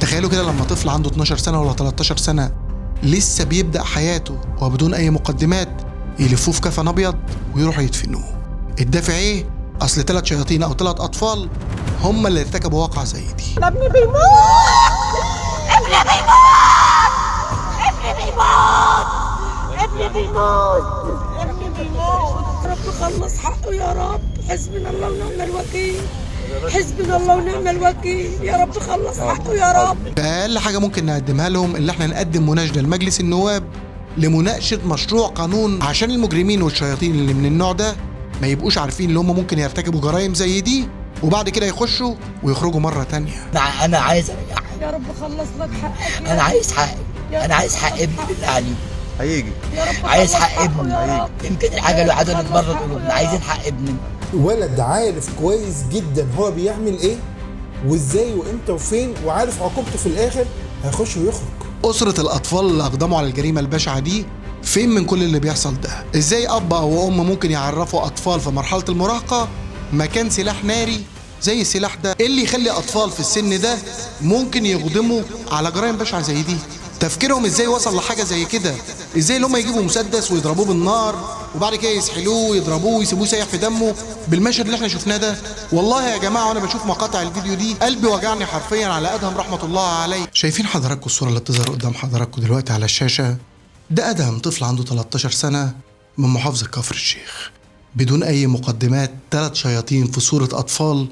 تخيلوا كده لما طفل عنده 12 سنة ولا 13 سنة لسه بيبدأ حياته وبدون أي مقدمات يلفوه في كفن أبيض ويروحوا يدفنوه. الدافع إيه؟ أصل 3 شياطين أو 3 أطفال هم اللي ارتكبوا واقعة زي دي. ابني بيموت، ابني بيموت، ابني بيموت، ابني بيموت، ابني بيموت. رب خلص حقه يا رب. حسبنا الله ونعم الوكيل، حسبنا الله ونعم الوكيل. يا رب خلص حقه يا رب. فأقل حاجة ممكن نقدمها لهم اللي احنا نقدم مناشدة لمجلس النواب لمناقشة مشروع قانون عشان المجرمين والشياطين اللي من النوع ده ما يبقوش عارفين اللي هم ممكن يرتكبوا جرائم زي دي وبعد كده يخشوا ويخرجوا مرة تانية. أنا عايز أرجع. يا رب خلص لك حقك. أنا عايز حقي، أنا عايز حق ابني بالله عليك. هيجي. يا رب عايز خلص حق حقه ابني. يا رب. يمكن الحاجة الوحيدة اللي تبرد قلوبنا، عايزين حق ابننا. ولد عارف كويس جدا هو بيعمل ايه وازاي وامتى وفين، وعارف عقوبته في الاخر هيخش ويخرج. أسرة الأطفال اللي أقدموا على الجريمة البشعة دي فين من كل اللي بيحصل ده؟ إزاي أب أو أم ممكن يعرفوا أطفال في مرحلة المراهقة مكان سلاح ناري زي السلاح ده؟ إيه اللي يخلي أطفال في السن ده ممكن يقدموا على جرائم بشعة زي دي؟ تفكيرهم إزاي وصل لحاجة زي كده؟ إزاي اللي هم يجيبوا مسدس ويضربوه بالنار وبعد كده يسحلوه ويضربوه ويسيبوه سايح في دمه بالمشهد اللي احنا شفناه ده؟ والله يا جماعه وانا بشوف مقاطع الفيديو دي قلبي وجعني حرفيا على ادهم رحمه الله عليه. شايفين حضراتكم الصوره اللي بتظهر قدام حضراتكم دلوقتي على الشاشه؟ ده ادهم طفل عنده 13 سنه من محافظه كفر الشيخ. بدون اي مقدمات 3 شياطين في صوره اطفال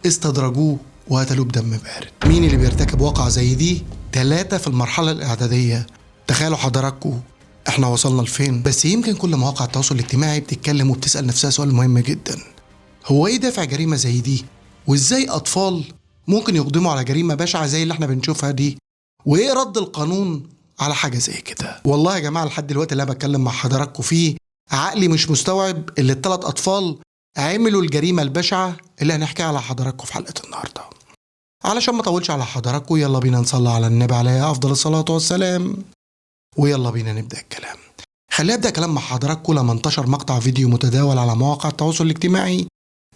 استدرجوه وقتلوه بدم بارد. مين اللي بيرتكب واقعه زي دي؟ 3 في المرحله الاعداديه. تخيلوا حضراتكم احنا وصلنا لفين؟ بس يمكن كل مواقع التواصل الاجتماعي بتتكلم وبتسأل نفسها سؤال مهم جدا، هو ايه دافع جريمة زي دي؟ وازاي اطفال ممكن يقدموا على جريمة بشعة زي اللي احنا بنشوفها دي؟ وايه رد القانون على حاجة زي كده؟ والله يا جماعة لحد دلوقتي اللي انا بتكلم مع حضراتكم فيه عقلي مش مستوعب اللي ال3 أطفال عملوا الجريمة البشعة اللي هنحكيها على حضراتكم في حلقة النهاردة. علشان ما اطولش على حضراتكم يلا بينا نصلي على النبي عليه افضل الصلاة والسلام ويلا بينا نبدأ الكلام. خلينا أبدأ كلام مع حضراتكم لما انتشر مقطع فيديو متداول على مواقع التواصل الاجتماعي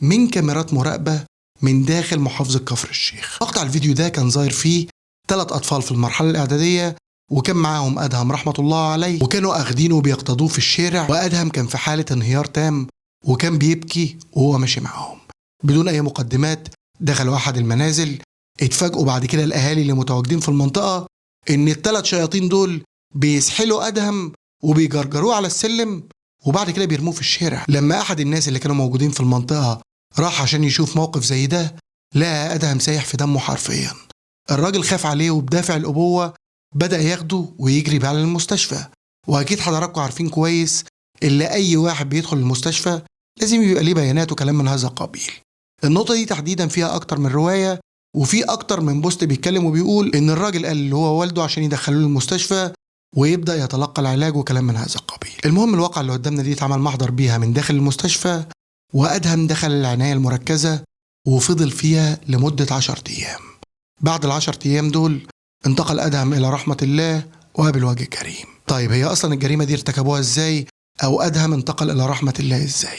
من كاميرات مراقبة من داخل محافظة كفر الشيخ. مقطع الفيديو ده كان ظاهر فيه 3 أطفال في المرحلة الإعدادية وكان معاهم أدهم رحمة الله عليه وكانوا أخدينه وبيقتضوه في الشارع، وأدهم كان في حالة انهيار تام وكان بيبكي وهو ماشي معاهم. بدون أي مقدمات دخلوا أحد المنازل، اتفاجئوا بعد كده الأهالي اللي متواجدين في المنطقة إن ال3 شياطين دول بيسحلوا أدهم وبيجرجروه على السلم وبعد كده بيرموه في الشارع. لما أحد الناس اللي كانوا موجودين في المنطقة راح عشان يشوف موقف زي ده لقى أدهم سايح في دمه حرفيا. الراجل خاف عليه وبدافع الأبوة بدأ ياخده ويجري بيه على المستشفى. وأكيد حضراتكم عارفين كويس اللي أي واحد بيدخل المستشفى لازم يبقى ليه بيانات وكلام من هذا القبيل. النقطة دي تحديدا فيها أكتر من رواية وفي أكتر من بوست بيتكلم وبيقول إن الراجل قال اللي هو والده عشان يدخلوه المستشفى ويبدأ يتلقى العلاج وكلام من هذا القبيل. المهم الواقع اللي قدامنا دي اتعمل محضر بيها من داخل المستشفى، وأدهم دخل العناية المركزة وفضل فيها لمدة 10 أيام. بعد ال10 أيام دول انتقل أدهم إلى رحمة الله وقابل وجه كريم. طيب هي أصلا الجريمة دي ارتكبوها إزاي؟ أو أدهم انتقل إلى رحمة الله إزاي؟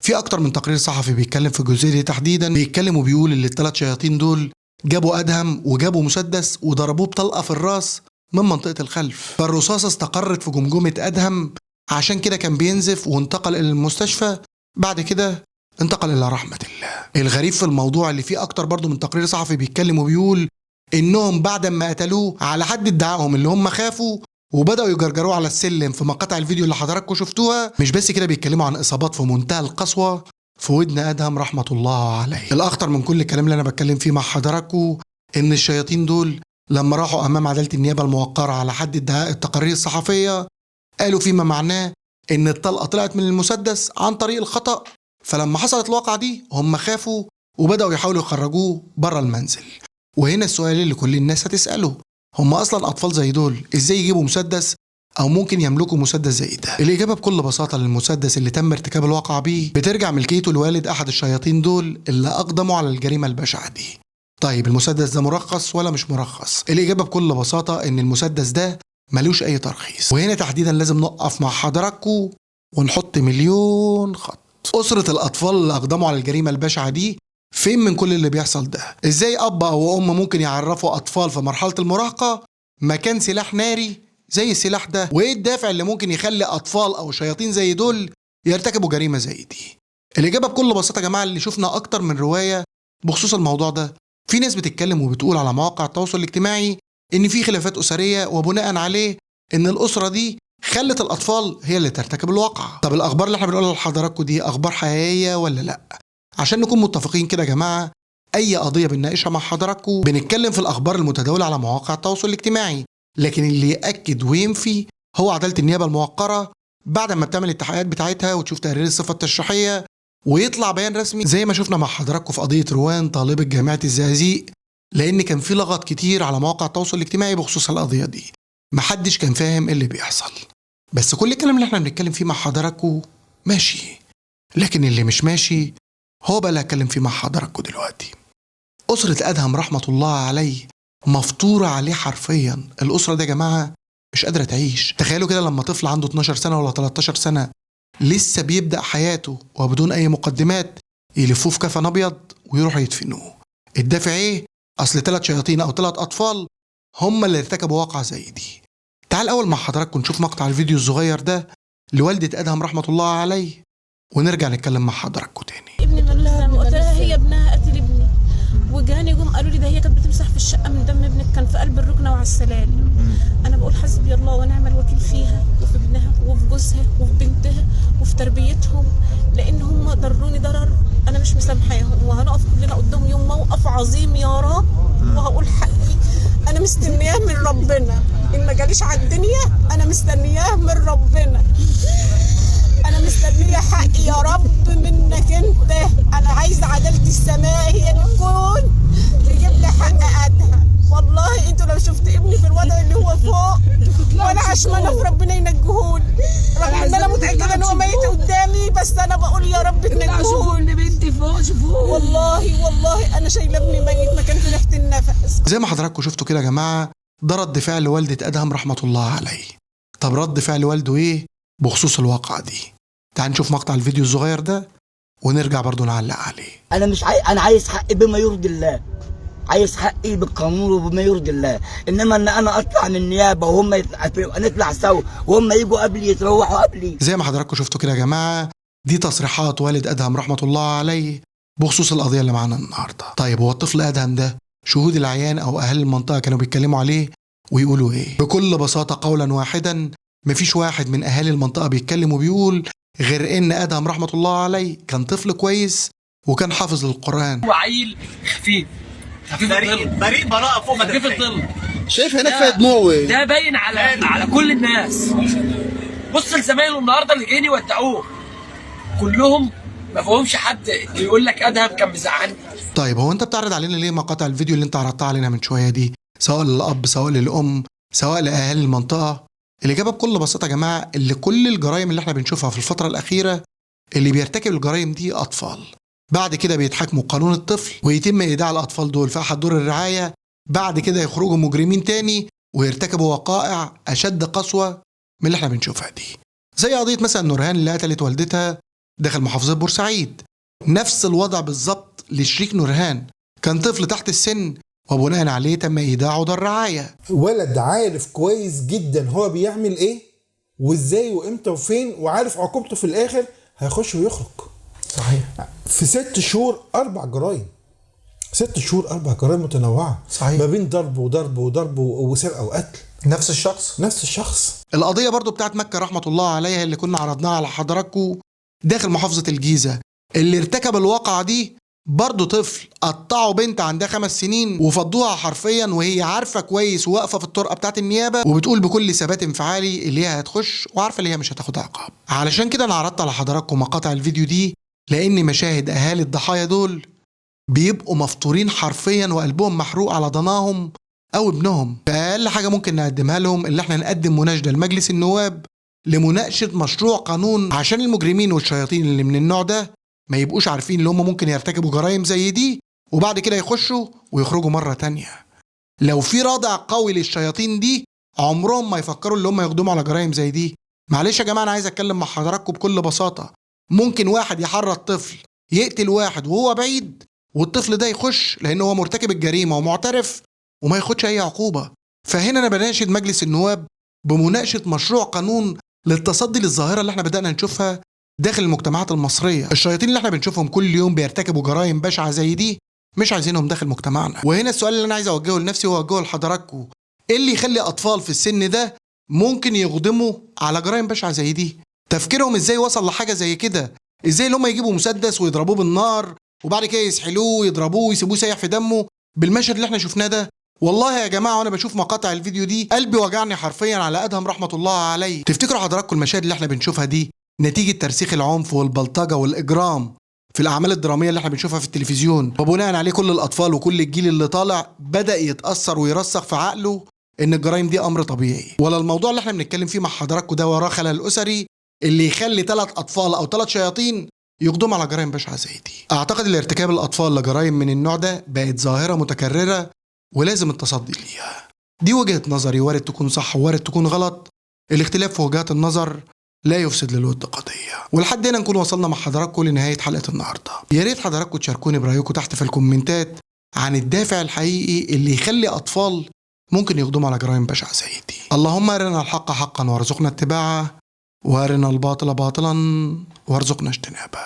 في أكتر من تقرير صحفي بيتكلم في الجزئية دي تحديدا، بيتكلم وبيقول إن ال3 شياطين دول جابوا أدهم وجابوا مسدس وضربوه بطلقة في الراس من منطقة الخلف، فالرصاصة استقرت في جمجمة أدهم عشان كده كان بينزف وانتقل إلى المستشفى. بعد كده انتقل إلى رحمة الله. الغريب في الموضوع اللي فيه أكتر برضو من تقرير صحفي بيتكلم وبيقول إنهم بعد ما قتلوه على حد ادعائهم اللي هم خافوا وبدأوا يجرجروه على السلم في مقاطع الفيديو اللي حضراتكم شفتوها. مش بس كده، بيتكلموا عن إصابات في منتهى القسوة في ودن أدهم رحمة الله عليه. الأخطر من كل الكلام اللي أنا بتكلم فيه مع حضراتكم إن الشياطين دول لما راحوا أمام عدالة النيابة الموقرة على حد ادعاء التقارير الصحفية قالوا فيما معناه إن الطلقة طلعت من المسدس عن طريق الخطأ، فلما حصلت الواقعة دي هم خافوا وبدأوا يحاولوا يخرجوه بره المنزل. وهنا السؤال اللي كل الناس هتسأله، هم أصلا أطفال زي دول إزاي يجيبوا مسدس أو ممكن يملكوا مسدس زي ده؟ الإجابة بكل بساطة للمسدس اللي تم ارتكاب الواقعة بيه بترجع ملكيته لوالد أحد الشياطين دول اللي أقدموا على الجريمة البشعة دي. طيب المسدس ده مرخص ولا مش مرخص؟ الإجابة بكل بساطة إن المسدس ده ملوش أي ترخيص. وهنا تحديدا لازم نقف مع حضراتكم ونحط مليون خط. أسرة الأطفال اللي أقدموا على الجريمة البشعة دي فين من كل اللي بيحصل ده؟ ازاي اب او ام ممكن يعرفوا اطفال في مرحله المراهقه مكان سلاح ناري زي السلاح ده؟ وايه الدافع اللي ممكن يخلي اطفال او شياطين زي دول يرتكبوا جريمه زي دي؟ الاجابه بكل بساطه يا جماعه اللي شفنا اكتر من روايه بخصوص الموضوع ده. في ناس بتتكلم وبتقول على مواقع التواصل الاجتماعي ان في خلافات اسريه وبناء عليه ان الاسره دي خلت الاطفال هي اللي ترتكب الواقعه. طب الاخبار اللي احنا بنقولها لحضراتكم دي اخبار حقيقيه ولا لا؟ عشان نكون متفقين كده يا جماعه، اي قضيه بنناقشها مع حضراتكم بنتكلم في الاخبار المتداوله على مواقع التواصل الاجتماعي، لكن اللي ياكد وينفي هو عداله النيابه الموقره بعد ما بتعمل التحقيقات بتاعتها وتشوف تقرير الصفه التشريحيه ويطلع بيان رسمي زي ما شفنا مع حضراتكم في قضيه روان طالبه جامعه الزقازيق، لان كان في لغط كتير على مواقع التواصل الاجتماعي بخصوص القضيه دي. محدش كان فاهم ايه اللي بيحصل، بس كل الكلام اللي احنا بنتكلم فيه مع حضراتكم ماشي، لكن اللي مش ماشي هو بقى اللي هتكلم فيه مع حضراتكم دلوقتي. أسرة أدهم رحمة الله عليه مفطورة عليه حرفيا. الأسرة دي يا جماعة مش قادرة تعيش. تخيلوا كده لما طفل عنده 12 سنة ولا 13 سنة لسه بيبدأ حياته وبدون أي مقدمات يلفوه في كفن أبيض ويروحوا يدفنوه. الدافع إيه؟ أصل 3 شياطين أو 3 أطفال هم اللي ارتكبوا واقعة زي دي. تعال أول مع حضراتكم نشوف مقطع الفيديو الصغير ده لوالدة أدهم رحمة الله عليه ونرجع نتكلم مع حضراتكم تاني. ابني ملها قلت لها هي ابنها قتل ابني، وجاني جم قالوا لي ده هي كانت بتمسح في الشقه من دم ابنك كان في قلب الركنه وعلى السلالم. انا بقول حسبي الله ونعم الوكيل فيها وفي ابنها وفي جوزها وفي بنتها وفي تربيتهم، لان هم ضروني ضرر انا مش مسامحاهم، وهنقف كلنا قدام يوم موقف عظيم يا رب وهقول حقي. انا مستنياه من ربنا، ان ما جاليش على الدنيا انا مستنياه من ربنا. أنا مستنية حقي يا رب منك أنت. أنا عايزة عدالة السماء هي اللي تكون تجيب لي حق أدهم. والله أنتوا لو شفت ابني في الوضع اللي هو فوق وأنا عشمانة في ربنا ينجهوني، رغم إن أنا متأكدة إن هو ميت قدامي، بس أنا بقول يا رب تنجهوني. بنتي فوق شوفوه. والله أنا شايلة ابني ميت مكان في ريحة النفس. زي ما حضراتكم شفتوا كده يا جماعة، ده رد فعل والدة أدهم رحمة الله عليه. طب رد فعل والده إيه بخصوص الواقعة دي؟ تعال نشوف مقطع الفيديو الصغير ده ونرجع برضو نعلق عليه. انا عايز حقي بما يرضي الله، عايز حقي بالقانون وبما يرضي الله، انما ان انا اطلع من النيابه وهم نطلع سوا وهم يجوا قبلي يتروحوا قبلي. زي ما حضراتكم شفتوا كده يا جماعه، دي تصريحات والد ادهم رحمه الله عليه بخصوص القضيه اللي معانا النهارده. طيب هو الطفل ادهم ده شهود العيان او اهل المنطقه كانوا بيتكلموا عليه ويقولوا ايه؟ بكل بساطه قولا واحدا مفيش واحد من اهالي المنطقه بيتكلم وبيقول غير ان ادهم رحمه الله عليه كان طفل كويس وكان حافظ للقران وعيل خفيف بريء براءه فوق ما خفيف الظل. شايف هناك فيها دموع. ده باين على كل الناس. بص لزمايله النهارده اللي جايين يودعوه كلهم ما فيهمش حد يقول لك ادهم كان مزعلني. طيب هو انت بتعرض علينا ليه مقاطع الفيديو اللي انت عرضتها علينا من شويه دي، سواء للاب سواء للام سواء لاهالي المنطقه؟ الاجابه بكل بساطه يا جماعه اللي كل الجرائم اللي احنا بنشوفها في الفتره الاخيره اللي بيرتكب الجرائم دي اطفال. بعد كده بيتحاكموا قانون الطفل ويتم ايداع الاطفال دول في احد دور الرعايه، بعد كده يخرجوا مجرمين تاني ويرتكبوا وقائع اشد قسوه من اللي احنا بنشوفها دي. زي قضيه مثلا نورهان اللي قتلت والدتها داخل محافظه بورسعيد. نفس الوضع بالظبط لشريك نورهان، كان طفل تحت السن وبناء عليه تم ايداعه دار رعايه. ولد عارف كويس جدا هو بيعمل ايه وازاي وامتى وفين، وعارف عقوبته في الاخر هيخش ويخرج. صحيح. في 6 شهور 4 جرائم. 6 شهور 4 جرائم متنوعه. صحيح. ما بين ضرب وسرقه وقتل. نفس الشخص. القضيه برضو بتاعت مكه رحمه الله عليها اللي كنا عرضناها على حضراتكم داخل محافظه الجيزه، اللي ارتكب الواقعه دي برضو طفل قطعوا بنت عندها 5 سنين وفضوها حرفيا وهي عارفه كويس وواقفه في الطرقه بتاعت النيابه وبتقول بكل ثبات انفعالي اللي هي هتخش وعارفه اللي هي مش هتاخد عقاب. علشان كده انا عرضت على حضراتكم مقاطع الفيديو دي لان مشاهد اهالي الضحايا دول بيبقوا مفطورين حرفيا وقلبهم محروق على ضناهم او ابنهم. فاقل حاجه ممكن نقدمها لهم اللي احنا نقدم مناشده لمجلس النواب لمناقشه مشروع قانون عشان المجرمين والشياطين اللي من النوع ده ما يبقوش عارفين اللي هم ممكن يرتكبوا جرائم زي دي وبعد كده يخشوا ويخرجوا مرة تانية. لو في رادع قوي للشياطين دي عمرهم ما يفكروا اللي هم يقدموا على جرائم زي دي. معلش يا جماعة أنا عايز أتكلم مع حضراتكم بكل بساطة. ممكن واحد يحرض طفل يقتل واحد وهو بعيد والطفل ده يخش لأنه هو مرتكب الجريمة ومعترف وما ياخدش أي عقوبة. فهنا أنا بناشد مجلس النواب بمناقشة مشروع قانون للتصدي للظاهرة اللي احنا بدأنا نشوفها داخل المجتمعات المصرية. الشياطين اللي احنا بنشوفهم كل يوم بيرتكبوا جرائم بشعة زي دي مش عايزينهم داخل مجتمعنا. وهنا السؤال اللي أنا عايز أوجهه لنفسي وأوجهه لحضراتكم، إيه اللي يخلي أطفال في السن ده ممكن يقدموا على جرائم بشعة زي دي؟ تفكيرهم إزاي وصل لحاجة زي كده؟ إزاي اللي هم يجيبوا مسدس ويضربوه بالنار وبعد كده يسحلوه ويضربوه ويسيبوه سايح في دمه بالمشهد اللي احنا شفناه ده؟ والله يا جماعه وانا بشوف مقاطع الفيديو دي قلبي وجعني حرفيا على ادهم رحمه الله عليه. تفتكروا حضراتكم المشاهد اللي احنا بنشوفها دي نتيجه ترسيخ العنف والبلطجه والاجرام في الاعمال الدراميه اللي احنا بنشوفها في التلفزيون، وبناء عليه كل الاطفال وكل الجيل اللي طالع بدا يتاثر ويرسخ في عقله ان الجرائم دي امر طبيعي؟ ولا الموضوع اللي احنا بنتكلم فيه مع حضراتكم ده وراه خلل اسري اللي يخلي 3 اطفال او 3 شياطين يقدموا على جرائم بشعه زي دي؟ اعتقد ان ارتكاب الاطفال لجرائم من النوع ده بقت ظاهره متكرره ولازم التصدي ليها. دي وجهة نظري، وارد تكون صح ووارد تكون غلط. الاختلاف في وجهات النظر لا يفسد للود قضية. ولحد هنا نكون وصلنا مع حضراتكم لنهاية حلقة النهاردة. يا ريت حضراتكم تشاركوني برأيكم تحت في الكومنتات عن الدافع الحقيقي اللي يخلي أطفال ممكن يقدموا على جرائم بشعة زي دي. اللهم أرنا الحق حقا وارزقنا اتباعه، وأرنا الباطل باطلا وارزقنا اجتنابه.